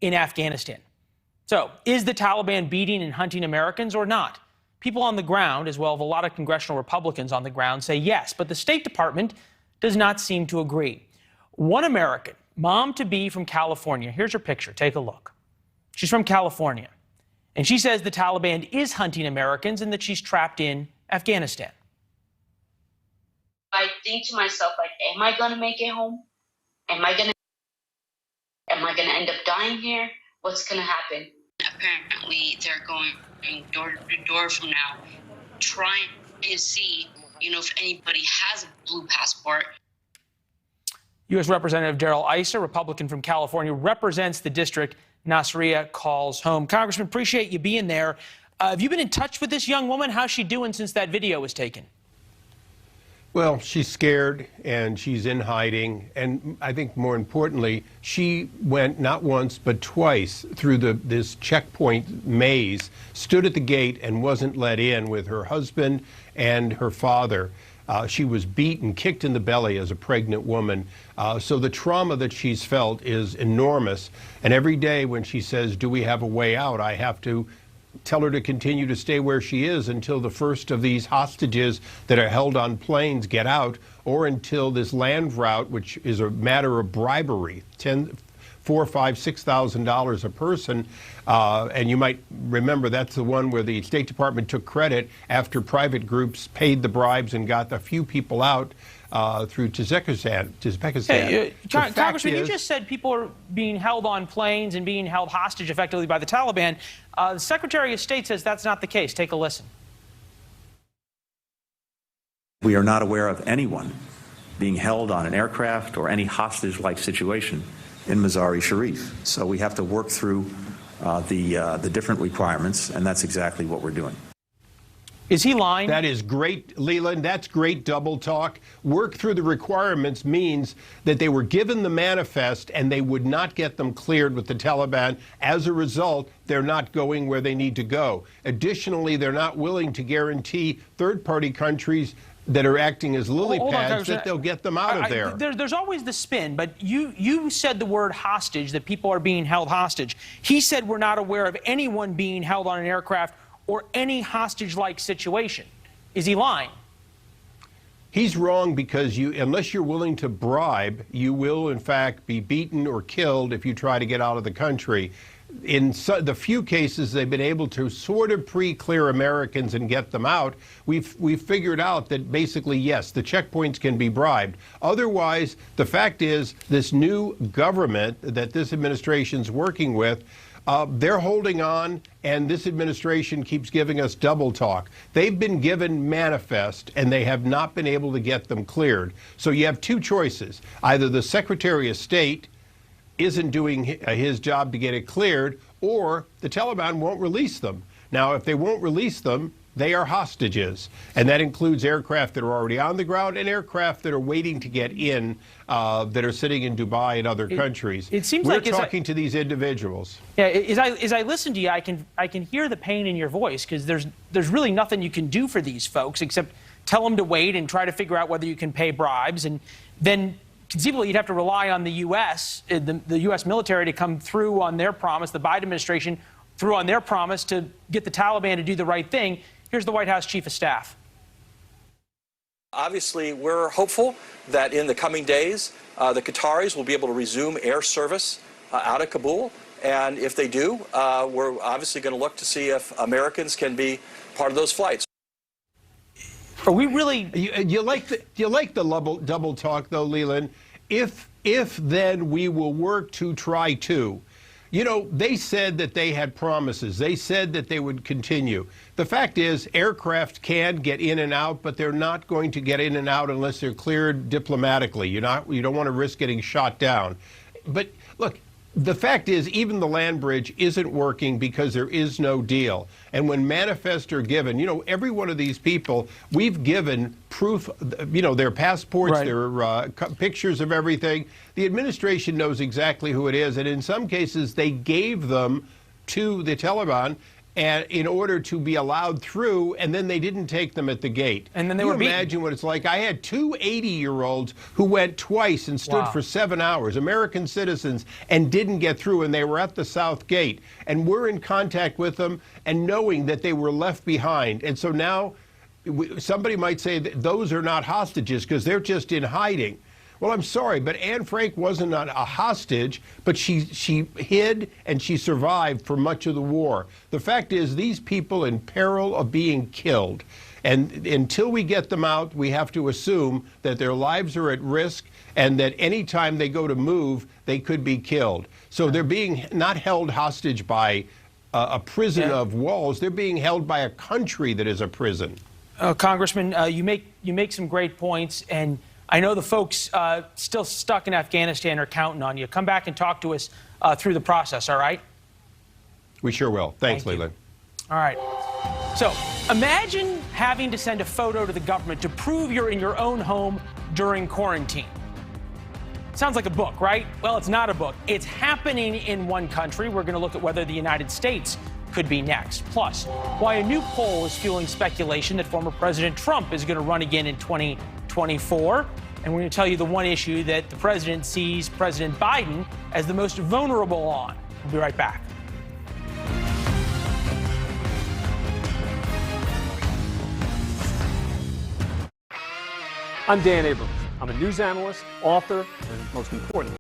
in Afghanistan. So, is the Taliban beating and hunting Americans or not? People on the ground, as well as a lot of congressional Republicans on the ground, say yes, but the State Department does not seem to agree. One American, mom-to-be from California, here's her picture, take a look. She's from California, and she says the Taliban is hunting Americans and that she's trapped in Afghanistan. I think to myself, like, am I going to make it home? Am I going to end up dying here? What's going to happen? Apparently, they're going door to door from now, trying to see, if anybody has a blue passport. U.S. Representative Darrell, Issa, Republican from California, represents the district Nasiriyah calls home. Congressman, appreciate you being there. Have you been in touch with this young woman? How's she doing since that video was taken? Well, she's scared and she's in hiding. And I think more importantly, she went not once but twice through this checkpoint maze, stood at the gate and wasn't let in with her husband and her father. She was beaten, kicked in the belly as a pregnant woman. So the trauma that she's felt is enormous. And every day when she says, do we have a way out, I have to tell her to continue to stay where she is until the first of these hostages that are held on planes get out, or until this land route, which is a matter of bribery, $4,000, $5,000, $6,000 a person. And you might remember that's the one where the State Department took credit after private groups paid the bribes and got a few people out through Tajikistan. Congressman, you just said people are being held on planes and being held hostage effectively by the Taliban. The Secretary of State says that's not the case. Take a listen. We are not aware of anyone being held on an aircraft or any hostage-like situation in Mazar-e-Sharif. So we have to work through the different requirements, and that's exactly what we're doing. Is he lying? That is great, Leland. That's great double talk. Work through the requirements means that they were given the manifest and they would not get them cleared with the Taliban. As a result, they're not going where they need to go. Additionally, they're not willing to guarantee third-party countries that are acting as lily pads that they'll get them out of there. There's always the spin, but you said the word hostage, that people are being held hostage. He said we're not aware of anyone being held on an aircraft or any hostage-like situation. Is he lying? He's wrong because unless you're willing to bribe, you will, in fact, be beaten or killed if you try to get out of the country. In the few cases they've been able to sort of pre-clear Americans and get them out, we've figured out that basically, yes, the checkpoints can be bribed. Otherwise, the fact is this new government that this administration's working with, they're holding on, and this administration keeps giving us double talk. They've been given manifest, and they have not been able to get them cleared. So you have two choices. Either the Secretary of State isn't doing his job to get it cleared, or the Taliban won't release them. Now, if they won't release them, they are hostages, and that includes aircraft that are already on the ground and aircraft that are waiting to get in, that are sitting in Dubai and other countries. It seems we're like talking to these individuals. Yeah, as I listen to you, I can hear the pain in your voice, because there's really nothing you can do for these folks except tell them to wait and try to figure out whether you can pay bribes, and then conceivably you'd have to rely on the U.S. The U.S. military to come through on their promise, the Biden administration through on their promise to get the Taliban to do the right thing. Here's the White House Chief of Staff. Obviously, we're hopeful that in the coming days, the Qataris will be able to resume air service out of Kabul. And if they do, we're obviously going to look to see if Americans can be part of those flights. Are we really? You like the double talk, though, Leland? If then we will work to try to. You know, they said that they had promises. They said that they would continue. The fact is, aircraft can get in and out, but they're not going to get in and out unless they're cleared diplomatically. You don't want to risk getting shot down. But look, the fact is, even the land bridge isn't working because there is no deal. And when manifests are given, you know, every one of these people, we've given proof, you know, their passports, right, their pictures of everything. The administration knows exactly who it is. And in some cases, they gave them to the Taliban. and in order to be allowed through, and then they didn't take them at the gate. And then they were beaten. Imagine what it's like. I had two 80-year-olds who went twice and stood for 7 hours, American citizens, and didn't get through, and they were at the South Gate. And we're in contact with them and knowing that they were left behind. And so now somebody might say that those are not hostages because they're just in hiding. Well, I'm sorry, but Anne Frank wasn't a hostage, but she hid and she survived for much of the war. The fact is, these people in peril of being killed. And until we get them out, we have to assume that their lives are at risk and that any time they go to move, they could be killed. So they're being not held hostage by a prison of walls. They're being held by a country that is a prison. Congressman, you make some great points, and I know the folks still stuck in Afghanistan are counting on you. Come back and talk to us through the process, all right? We sure will. Thanks, Thank you. Leland. All right. So imagine having to send a photo to the government to prove you're in your own home during quarantine. Sounds like a book, right? Well, it's not a book. It's happening in one country. We're going to look at whether the United States could be next. Plus, why a new poll is fueling speculation that former President Trump is going to run again in 2024. And we're going to tell you the one issue that the president sees President Biden as the most vulnerable on. We'll be right back. I'm Dan Abrams. I'm a news analyst, author, and most importantly,